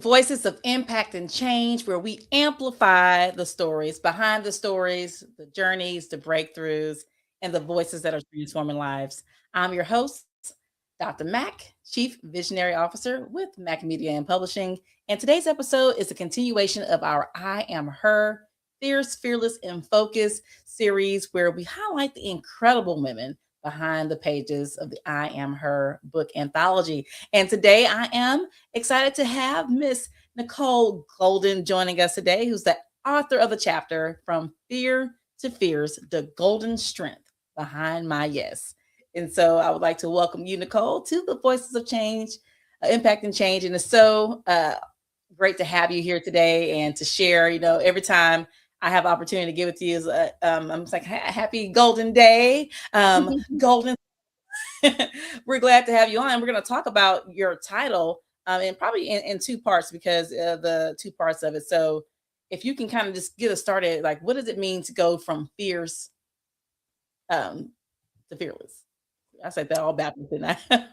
Voices of Impact and Change, where we amplify the stories behind the stories, the journeys, the breakthroughs, and the voices that are transforming lives. I'm your host, Dr. Mack, Chief Visionary Officer with Mack Media and Publishing. And today's episode is a continuation of our I Am Her Fierce, Fearless, and Focus series, where we highlight the incredible women behind the pages of the I Am Her book anthology. And today I am excited to have Miss Nicole Golden joining us today, who's the author of the chapter From Fear to Fears, the Golden Strength Behind My Yes. And so I would like to welcome you, Nicole, to the Voices of Change, Impact and Change. And it's so great to have you here today and to share. Every time I have opportunity to give it to you, is I'm just like, happy Golden Day, Golden. We're glad to have you on. We're going to talk about your title, and probably in two parts, because the two parts of it. So if you can kind of just get us started, like, what does it mean to go from fierce to fearless? I said that all backwards, didn't I?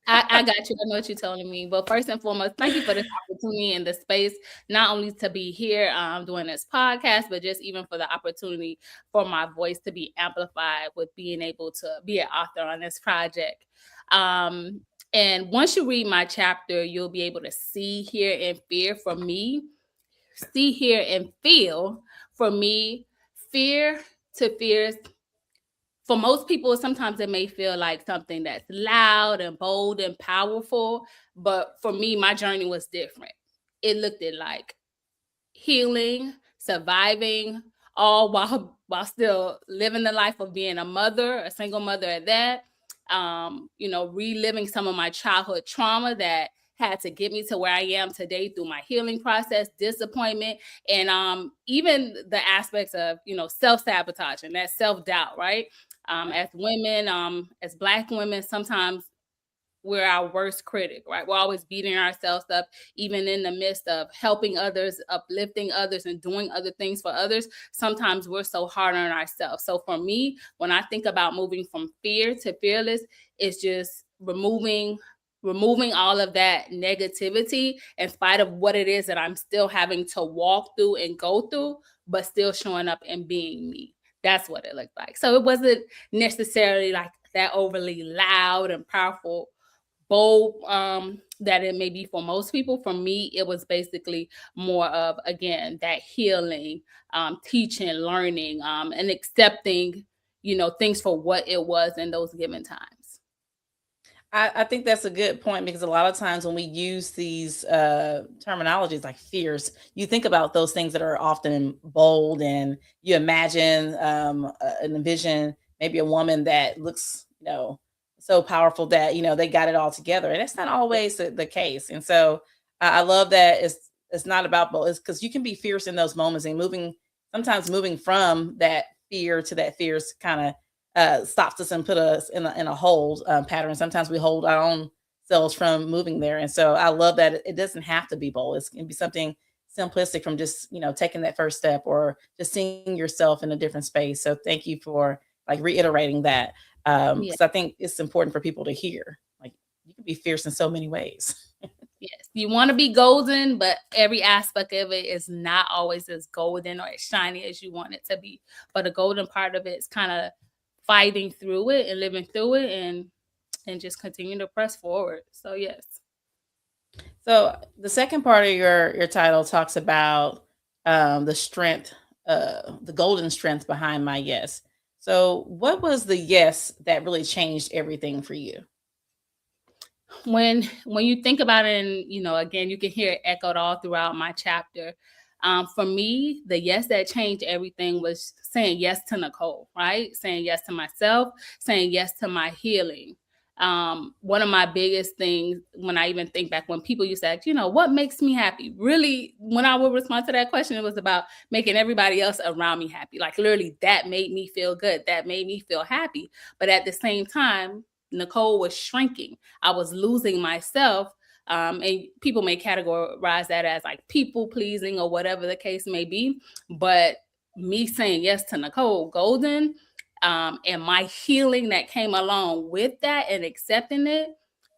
I got you. I know what you're telling me. But first and foremost, thank you for this opportunity and the space, not only to be here doing this podcast, but just even for the opportunity for my voice to be amplified with being able to be an author on this project. And once you read my chapter, you'll be able to see, hear, and fear from me. See, hear, and feel from me. Fear to fears. For most people, sometimes it may feel like something that's loud and bold and powerful. But for me, my journey was different. It looked at like healing, surviving, all while still living the life of being a mother, a single mother at that. Reliving some of my childhood trauma that had to get me to where I am today through my healing process, disappointment, and even the aspects of, self-sabotage and that self-doubt, right? As women, as Black women, sometimes we're our worst critic, right? We're always beating ourselves up, even in the midst of helping others, uplifting others, and doing other things for others. Sometimes we're so hard on ourselves. So for me, when I think about moving from fear to fearless, it's just removing all of that negativity in spite of what it is that I'm still having to walk through and go through, but still showing up and being me. That's what it looked like. So it wasn't necessarily like that overly loud and powerful, bold that it may be for most people. For me, it was basically more of, again, that healing, teaching, learning, and accepting, things for what it was in those given times. I think that's a good point, because a lot of times when we use these terminologies like fears, you think about those things that are often bold, and you imagine and envision maybe a woman that looks, so powerful that, they got it all together. And that's not always the case. And so I love that it's not about bold. It's because you can be fierce in those moments, and sometimes moving from that fear to that fierce kind of stops us and put us in a hold pattern. Sometimes we hold our own selves from moving there. And so I love that it doesn't have to be bold. It can be something simplistic, from just, taking that first step, or just seeing yourself in a different space. So thank you for like reiterating that. Yeah. Because I think it's important for people to hear, like, you can be fierce in so many ways. Yes, you want to be golden, but every aspect of it is not always as golden or as shiny as you want it to be. But the golden part of it is kind of fighting through it and living through it, and just continuing to press forward. So yes. So the second part of your title talks about the strength, the golden strength behind my yes. So what was the yes that really changed everything for you? When you think about it, and again, you can hear it echoed all throughout my chapter. For me, the yes that changed everything was saying yes to Nicole, right? Saying yes to myself, saying yes to my healing. One of my biggest things, when I even think back, when people used to ask, what makes me happy? Really, when I would respond to that question, it was about making everybody else around me happy. Like, literally, that made me feel good. That made me feel happy. But at the same time, Nicole was shrinking. I was losing myself. And people may categorize that as like people pleasing or whatever the case may be. But me saying yes to Nicole Golden, and my healing that came along with that, and accepting it,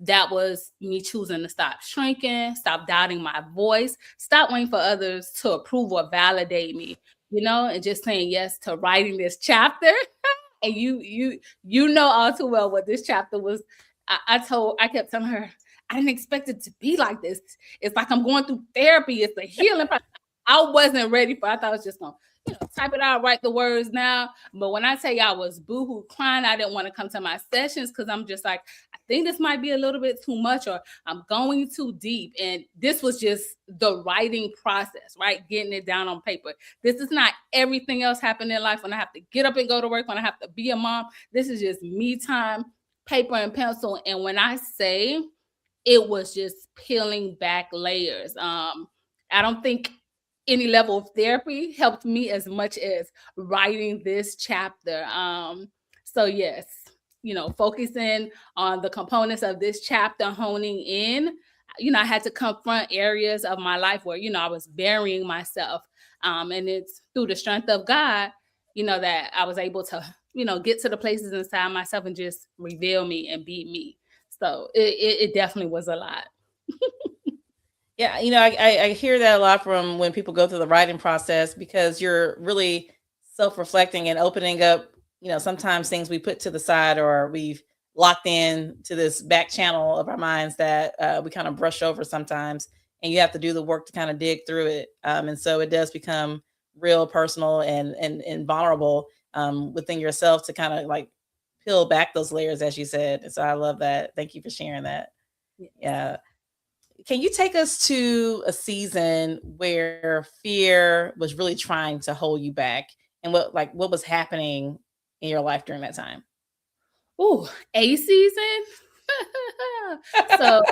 that was me choosing to stop shrinking, stop doubting my voice, stop waiting for others to approve or validate me, and just saying yes to writing this chapter. And you know all too well what this chapter was. I kept telling her, I didn't expect it to be like this. It's like I'm going through therapy. It's a healing process. I wasn't ready for. I thought I was just gonna, type it out, write the words now. But when I tell you I was boohoo crying, I didn't want to come to my sessions because I'm just like, I think this might be a little bit too much, or I'm going too deep. And this was just the writing process, right? Getting it down on paper. This is not everything else happening in life when I have to get up and go to work, when I have to be a mom. This is just me time, paper and pencil. And when I say it was just peeling back layers, I don't think any level of therapy helped me as much as writing this chapter. So yes, focusing on the components of this chapter, honing in, I had to confront areas of my life where, I was burying myself. And it's through the strength of God, that I was able to, get to the places inside myself and just reveal me and be me. So it definitely was a lot. Yeah, I hear that a lot from when people go through the writing process, because you're really self-reflecting and opening up, sometimes things we put to the side, or we've locked in to this back channel of our minds that we kind of brush over sometimes, and you have to do the work to kind of dig through it. And so it does become real personal and vulnerable within yourself to kind of like peel back those layers, as you said. And so I love that. Thank you for sharing that. Yes. Yeah. Can you take us to a season where fear was really trying to hold you back, and what was happening in your life during that time? Ooh, a season. So,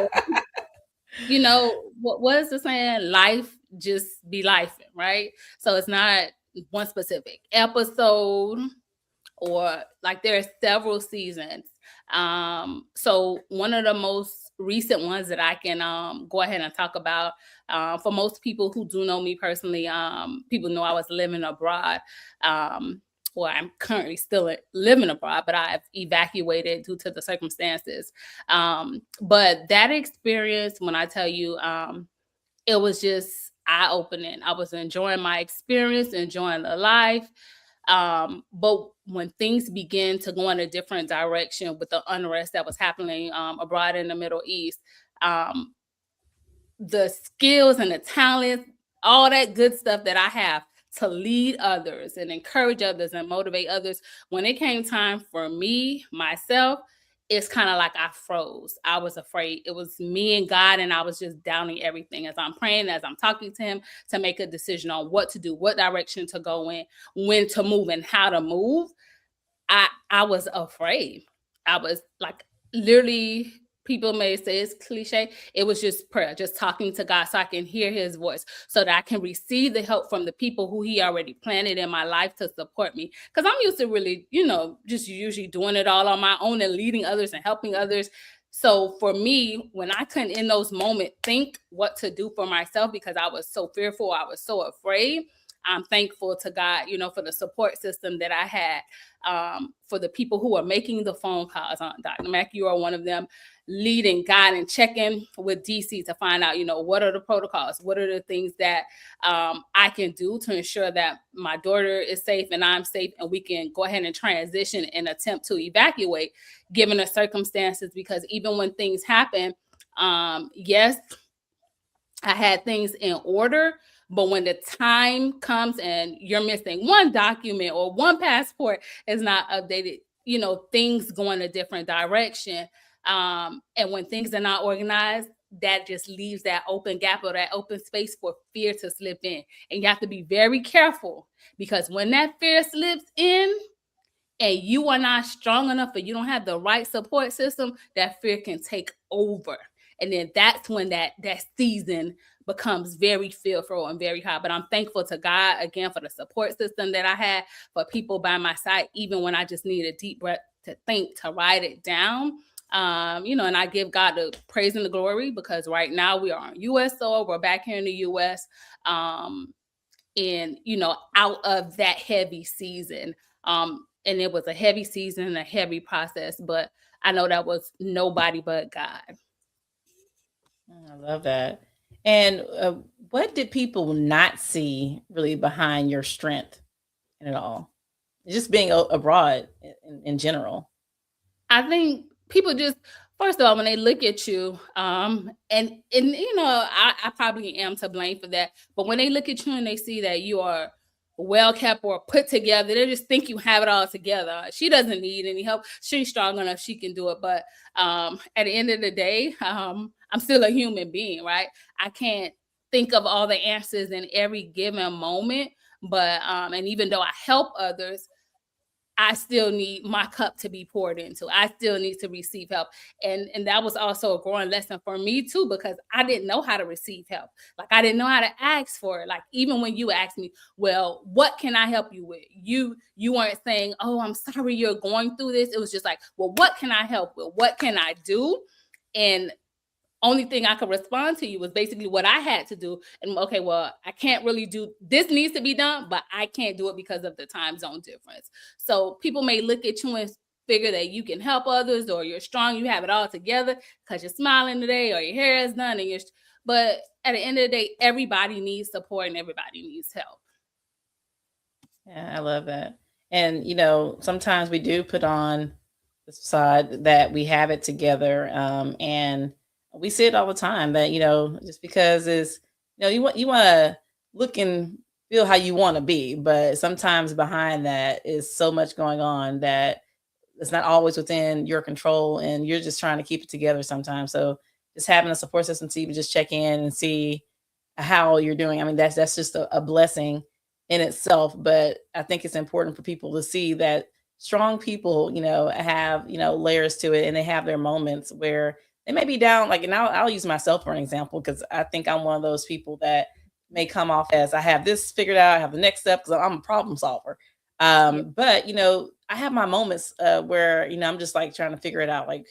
what was the saying? Life just be life, right? So it's not one specific episode, or like there are several seasons. So one of the most recent ones that I can go ahead and talk about, for most people who do know me personally, people know I was living abroad. Well, I'm currently still living abroad, but I've evacuated due to the circumstances. But that experience, when I tell you, it was just eye-opening. I was enjoying my experience, enjoying the life. But when things began to go in a different direction with the unrest that was happening abroad in the Middle East, um, the skills and the talent, all that good stuff that I have to lead others and encourage others and motivate others, when it came time for me, myself, it's kind of like I froze. I was afraid. It was me and God, and I was just downing everything as I'm praying, as I'm talking to Him to make a decision on what to do, what direction to go in, when to move, and how to move. I was afraid. I was like, literally, people may say it's cliche. It was just prayer, just talking to God so I can hear His voice, so that I can receive the help from the people who He already planted in my life to support me. Because I'm used to really, just usually doing it all on my own and leading others and helping others. So for me, when I couldn't in those moments think what to do for myself because I was so fearful, I was so afraid, I'm thankful to God, for the support system that I had, for the people who are making the phone calls. Dr. Mack, you are one of them, leading, guiding, checking with DC to find out, what are the protocols? What are the things that I can do to ensure that my daughter is safe and I'm safe, and we can go ahead and transition and attempt to evacuate given the circumstances. Because even when things happen, yes, I had things in order, but when the time comes and you're missing one document or one passport is not updated, things go in a different direction. And when things are not organized, that just leaves that open gap or that open space for fear to slip in. And you have to be very careful, because when that fear slips in and you are not strong enough, or you don't have the right support system, that fear can take over. And then that's when that season becomes very fearful and very hard. But I'm thankful to God again for the support system that I had, for people by my side, even when I just need a deep breath to think, to write it down. And I give God the praise and the glory, because right now we are on U.S. soil. We're back here in the U.S. and out of that heavy season. And it was a heavy season, a heavy process, but I know that was nobody but God. I love that. And what did people not see really behind your strength in it all? Just being abroad in general. I think people just, first of all, when they look at you, and I probably am to blame for that. But when they look at you and they see that you are well kept or put together, they just think you have it all together. She doesn't need any help. She's strong enough; she can do it. But at the end of the day, I'm still a human being, right? I can't think of all the answers in every given moment. But and even though I help others, I still need my cup to be poured into. I still need to receive help. And that was also a growing lesson for me too, because I didn't know how to receive help. Like I didn't know how to ask for it. Like even when you asked me, well, what can I help you with? You weren't saying, oh, I'm sorry you're going through this. It was just like, well, what can I help with? What can I do? And only thing I could respond to you was basically what I had to do. And okay, well, I can't really do this, needs to be done, but I can't do it because of the time zone difference. So people may look at you and figure that you can help others or you're strong, you have it all together because you're smiling today or your hair is done and but at the end of the day, everybody needs support and everybody needs help. Yeah, I love that. And sometimes we do put on the side that we have it together, and we see it all the time that just because it's you want to look and feel how you want to be, but sometimes behind that is so much going on that it's not always within your control, and you're just trying to keep it together sometimes. So just having a support system to even just check in and see how you're doing. I mean, that's just a blessing in itself. But I think it's important for people to see that strong people, have layers to it, and they have their moments where they may be down. Like, and I'll use myself for an example because I think I'm one of those people that may come off as I have this figured out, I have the next step because I'm a problem solver. Yeah. But I have my moments where I'm just like trying to figure it out. Like,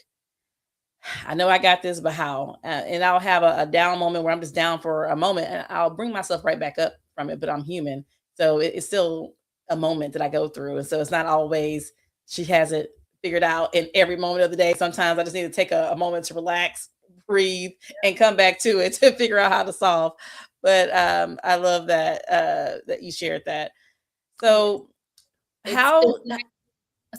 I know I got this, but how? And I'll have a down moment where I'm just down for a moment, and I'll bring myself right back up from it. But I'm human, so it's still a moment that I go through, and so it's not always she has it figured out in every moment of the day. Sometimes I just need to take a moment to relax, breathe, and come back to it to figure out how to solve. But I love that you shared that. Yes. So It's how? like,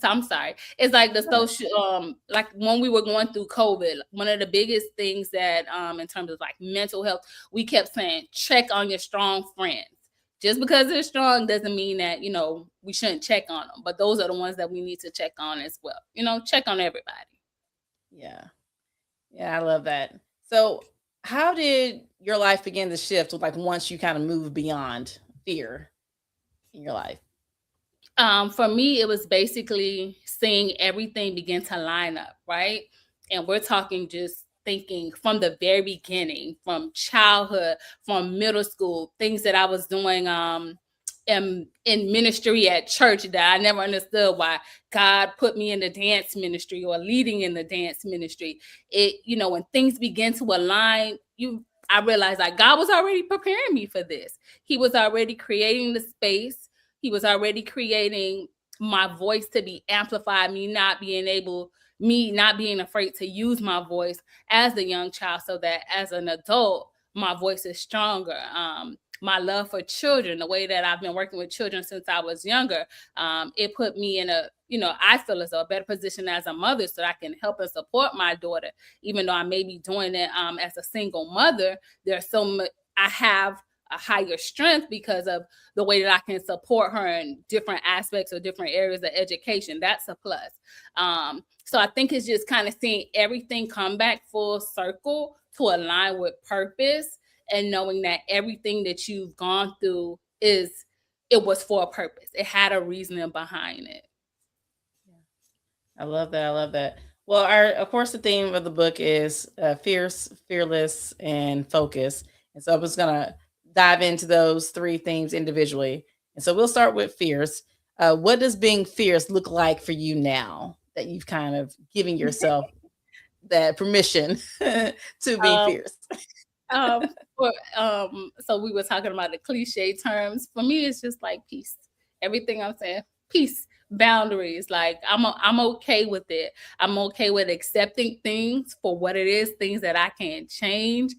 so I'm sorry. It's like the social, like when we were going through COVID, one of the biggest things that, in terms of like mental health, we kept saying, check on your strong friends. Just because they're strong doesn't mean that, we shouldn't check on them. But those are the ones that we need to check on as well. Check on everybody. Yeah. Yeah, I love that. So, how did your life begin to shift with like once you kind of move beyond fear in your life? For me, it was basically seeing everything begin to line up, right? And we're talking just thinking from the very beginning, from childhood, from middle school, things that I was doing in ministry at church that I never understood why God put me in the dance ministry or leading in the dance ministry. When things begin to align, I realized like God was already preparing me for this. He was already creating the space. He was already creating my voice to be amplified, me not being afraid to use my voice as a young child so that as an adult, my voice is stronger. My love for children, the way that I've been working with children since I was younger, it put me in I feel as though a better position as a mother so that I can help and support my daughter, even though I may be doing it as a single mother. There's so much I have a higher strength because of the way that I can support her in different aspects or different areas of education. That's a plus. So I think it's just kind of seeing everything come back full circle to align with purpose and knowing that everything that you've gone through it was for a purpose. It had a reasoning behind it. I love that. I love that. Well, of course, the theme of the book is fierce, fearless, and focus. And so I'm just gonna dive into those three themes individually. And so we'll start with fierce. What does being fierce look like for you now that you've kind of given yourself that permission to be Um, fierce? So we were talking about the cliche terms. For me, it's just like peace. Everything I'm saying, peace, boundaries. Like I'm okay with it. I'm okay with accepting things for what it is, things that I can't change.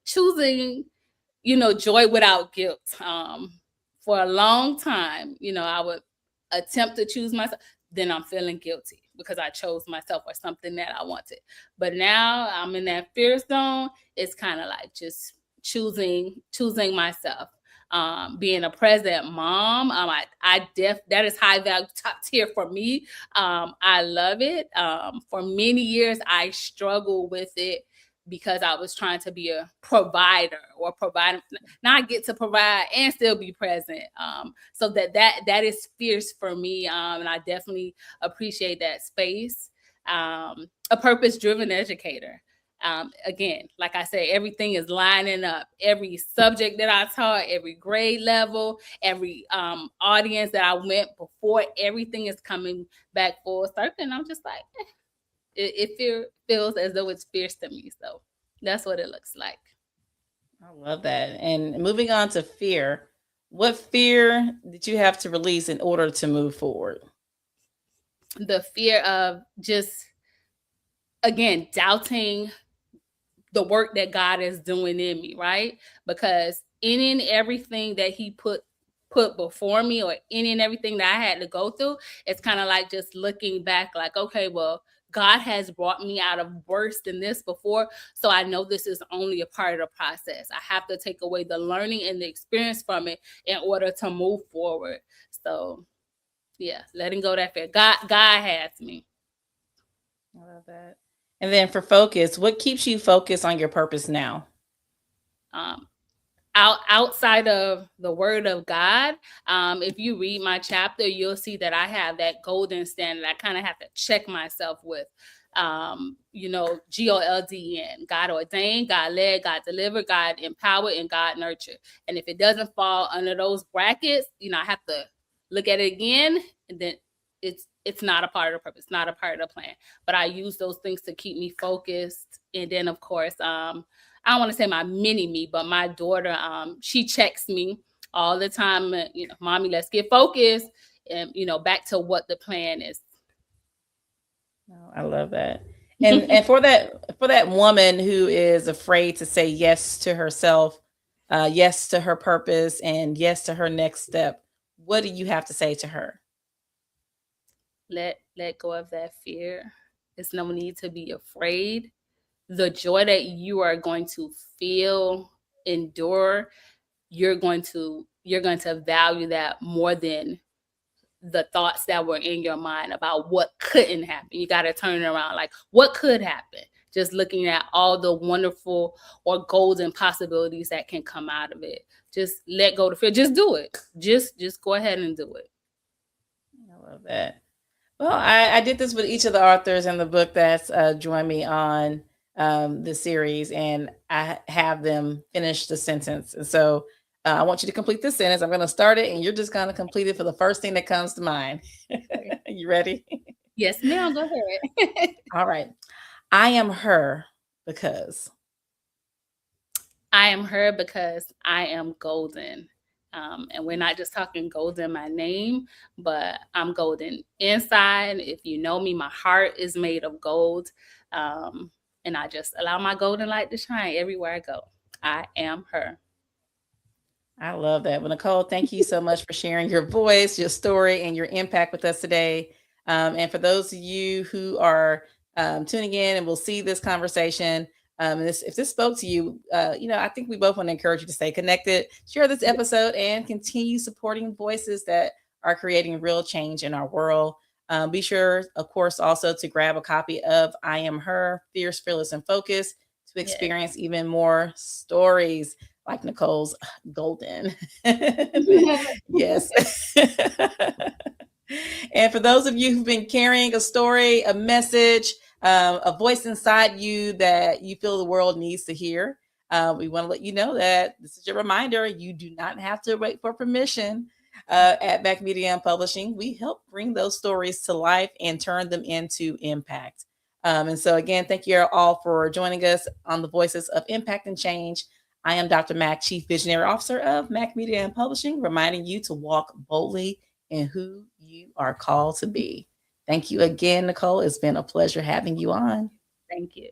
Choosing, joy without guilt. For a long time, I would attempt to choose myself, then I'm feeling guilty because I chose myself or something that I wanted. But now I'm in that fear zone. It's kind of like just choosing myself. Being a present mom, that is high value, top tier for me. I love it. For many years, I struggled with it because I was trying to be a provider or provide. Now I get to provide and still be present. So that is fierce for me, and I definitely appreciate that space. A purpose-driven educator. Again, like I said, everything is lining up. Every subject that I taught, every grade level, every audience that I went before, everything is coming back full circle. And I'm just like, feels as though it's fierce to me. So that's what it looks like. I love that. And moving on to fear, what fear did you have to release in order to move forward? The fear of just, again, doubting the work that God is doing in me, right? Because in everything that He put before me, or in everything that I had to go through, it's kind of like just looking back, like, okay, well, God has brought me out of worse than this before, so I know this is only a part of the process. I have to take away the learning and the experience from it in order to move forward. So, yeah, letting go of that fear. God has me. I love that. And then for focus, what keeps you focused on your purpose now? Um, outside of the word of God, if you read my chapter, you'll see that I have that golden standard. I kind of have to check myself with. G.O.L.D.E.N. God ordained, God led, God delivered, God empowered, and God nurtured. And if it doesn't fall under those brackets, I have to look at it again, and then it's not a part of the purpose, not a part of the plan. But I use those things to keep me focused. And then, of course, I don't want to say my mini me, but my daughter, she checks me all the time. Mommy, let's get focused, and back to what the plan is. Oh, I love that. And for that woman who is afraid to say yes to herself, yes to her purpose, and yes to her next step, what do you have to say to her? Let go of that fear. There's no need to be afraid. The joy that you are going to feel, endure, you're going to value that more than the thoughts that were in your mind about what couldn't happen. You got to turn it around, like, what could happen? Just looking at all the wonderful or golden possibilities that can come out of it. Just let go of fear. Just do it. Just go ahead and do it. I love that. Well, I did this with each of the authors in the book that's joined me on the series, and I have them finish the sentence. And so I want you to complete this sentence. I'm going to start it, and you're just going to complete it for the first thing that comes to mind. You ready? Yes, ma'am. Go ahead. All right. I am her because. I am her because I am golden. And we're not just talking golden, my name, but I'm golden inside. If you know me, my heart is made of gold. Um, and I just allow my golden light to shine everywhere I go. I am her. I love that. Well, Nicole, thank you so much for sharing your voice, your story, and your impact with us today. And for those of you who are tuning in and will see this conversation, and if this spoke to you, I think we both want to encourage you to stay connected, share this episode, and continue supporting voices that are creating real change in our world. Be sure, of course, also to grab a copy of I Am Her, Fierce, Fearless, and Focused to experience even more stories like Nicole's golden. Yes. And for those of you who've been carrying a story, a message, a voice inside you that you feel the world needs to hear, we want to let you know that this is your reminder. You do not have to wait for permission. At Back Media and Publishing, we help bring those stories to life and turn them into impact. And so, again, thank you all for joining us on the Voices of Impact and Change. I am Dr. Mack, Chief Visionary Officer of Mack Media and Publishing, reminding you to walk boldly in who you are called to be. Thank you again, Nicole. It's been a pleasure having you on. Thank you.